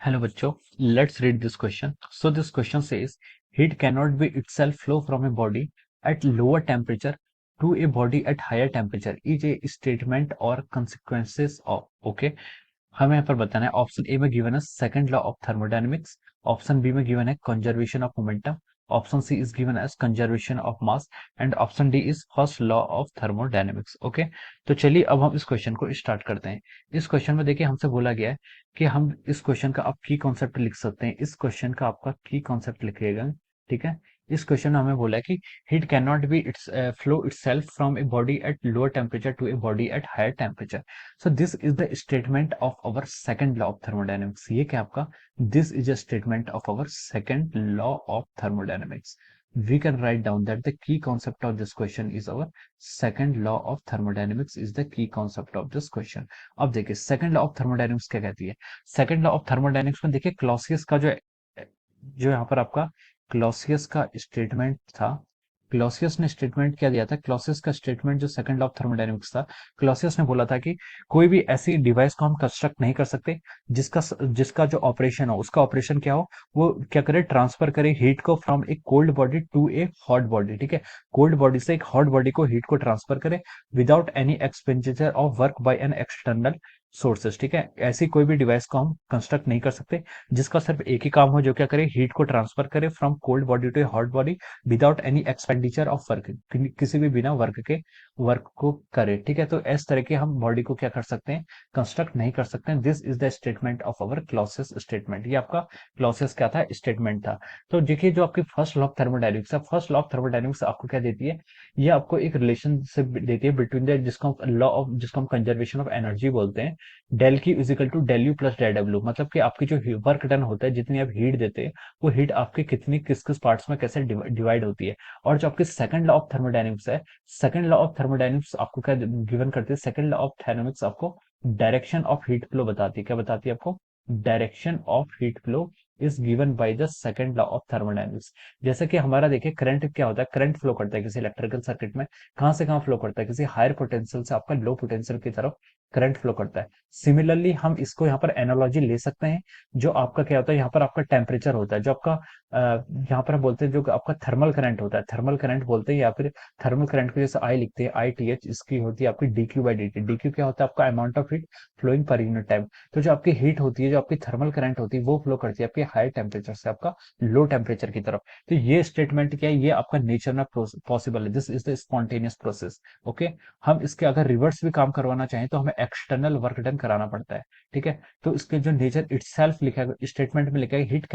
Hello बच्चों, let's read this question. So this question says heat cannot be itself flow from a body at lower temperature to a body at higher temperature is a statement or consequences of. Okay, हमें यहाँ पर बताना है option A में given है second law of thermodynamics, option B में given है conservation of momentum, option C is given as conservation of mass and option D is first law of thermodynamics. Okay, तो चलिए अब हम इस क्वेश्चन को स्टार्ट करते हैं। इस क्वेश्चन में देखिए हमसे बोला गया है कि हम इस क्वेश्चन का आप की कॉन्सेप्ट लिख सकते हैं। इस क्वेश्चन का आपका की कॉन्सेप्ट लिखिएगा, ठीक है। इस क्वेश्चन में हमें बोला है कि heat can not be its flow itself from a body at lower temperature to a body at higher temperature. So this is the statement of our second law of thermodynamics. ये क्या आपका this is a statement of our second law of thermodynamics. We can write down that the key concept of this question is our second law of thermodynamics is the key concept of this question. अब देखिए second law of thermodynamics क्या कहती है। second law of thermodynamics में देखिए Clausius का जो जो यहाँ पर आपका क्लॉसियस का स्टेटमेंट था, क्लॉसियस ने स्टेटमेंट क्या दिया था, क्लॉसियस का स्टेटमेंट जो सेकंड लॉ ऑफ थर्मोडायनेमिक्स था, क्लॉसियस ने बोला था कि कोई भी ऐसी डिवाइस को हम कंस्ट्रक्ट नहीं कर सकते जिसका जिसका जो ऑपरेशन हो, उसका ऑपरेशन क्या हो, वो क्या करे, ट्रांसफर करे हीट को from a cold body to a hot body. ठीक है, कोल्ड बॉडी से एक हॉट बॉडी को हीट को ट्रांसफर करे without any expenditure of work by an external sources. ठीक है, ऐसी कोई भी डिवाइस को हम कंस्ट्रक्ट नहीं कर सकते जिसका सिर्फ एक ही काम हो, जो क्या करे, हीट को ट्रांसफर करे from cold body to hot body without any expenditure of work, किसी भी बिना वर्क को करे। ठीक है, तो इस तरह के हम बॉडी को क्या कर सकते हैं, कंस्ट्रक्ट नहीं कर सकते हैं। This is the statement of our Clausius statement. ये आपका क्लॉसियस क्या था, स्टेटमेंट था। तो देखिए जो आपकी फर्स्ट लॉ ऑफ थर्मोडायनेमिक्स है, फर्स्ट लॉ ऑफ थर्मोडायनेमिक्स आपको क्या देती है, ये आपको एक रिलेशनशिप देती है बिटवीन द जिसको हम कंजर्वेशन ऑफ एनर्जी बोलते हैं। Del Q is equal to del U plus del W, मतलब कि आपकी जो वर्क डन होता है, जितनी आप हीट देते हैं, वो हीट आपके कितनी किस किस पार्ट्स में कैसे डिवाइड होती है। और जो आपकी सेकंड लॉ ऑफ थर्मोडायनेमिक्स है, सेकंड लॉ ऑफ थर्मोडायनेमिक्स आपको क्या गिवन करती है, सेकंड लॉ ऑफ थर्मोडायनेमिक्स आपको डायरेक्शन ऑफ हीट फ्लो बताती है। क्या बताती है आपको, direction of heat flow is given by the second law of thermodynamics. जैसे कि हमारा देखिए करंट क्या होता है, करंट फ्लो करता है किसी इलेक्ट्रिकल सर्किट में, कहां से कहां फ्लो करता है, किसी हायर पोटेंशियल से आपका लो पोटेंशियल की तरफ करंट फ्लो करता है। सिमिलरली हम इसको यहाँ पर एनालॉजी ले सकते हैं, जो आपका क्या होता है, यहाँ पर आपका टेम्परेचर होता है, जो आपका यहाँ पर हम बोलते हैं जो आपका थर्मल करंट होता है, थर्मल करंट बोलते हैं, या फिर थर्मल करंट को जैसे आई लिखते हैं आई टी एच, इसकी होती है आपकी D Q by D T. D Q क्या होता है, आपका amount of heat flowing per unit time. तो जो आपकी हीट होती है, जो आपकी थर्मल करंट होती है, वो फ्लो करती है आपके हाई टेम्परेचर से आपका लो टेम्परेचर की तरफ। तो ये स्टेटमेंट क्या है, ये आपका नेचर में पॉसिबल है, this is the spontaneous process. Okay, हम इसके अगर रिवर्स भी काम करवाना चाहें तो हमें एक्सटर्नल वर्क डन कराना पड़ता है। ठीक है, तो इसके जो नेचर इटसेल्फ लिखा है स्टेटमेंट में लिखा है, heat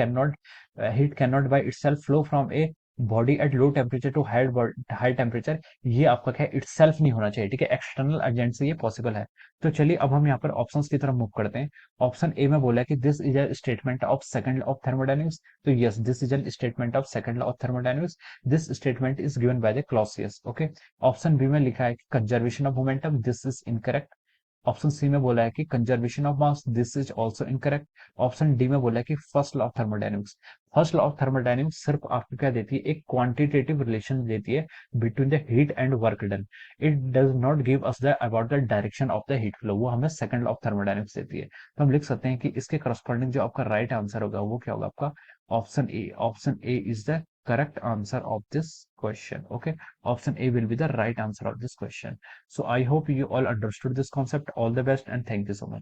can not by itself flow from a body at low temperature to high temperature. ये आपका क्या है, इटसेल्फ नहीं होना चाहिए। ठीक है, एक्सटर्नल एजेंट से ये पॉसिबल है। तो चलिए अब हम यहाँ पर ऑप्शंस की तरफ मूव करते हैं। ऑप्शन ए में बोला है कि this is a statement of second law of thermodynamics. तो yes, this is a statement of second law of thermodynamics. This statement is given by the Clausius. Okay, option B में लिखा है कि conservation of momentum, this is incorrect. Option C में बोला है कि conservation of mass, this is also incorrect. Option D में बोला है कि first law of thermodynamics. First law of thermodynamics सिर्फ आपको क्या देती है, एक क्वांटिटेटिव रिलेशन देती है between the heat and work done. It does not give us the about the direction of the heat flow, वो हमें सेकंड लॉ ऑफ थर्मोडायनेमिक्स देती है। तो हम लिख सकते हैं कि इसके करस्पॉन्डिंग जो आपका राइट आंसर होगा वो क्या होगा, आपका option A. Option A is the correct answer of this question. Okay, option A will be the right answer of this question. So I hope you all understood this concept. All the best and thank you so much.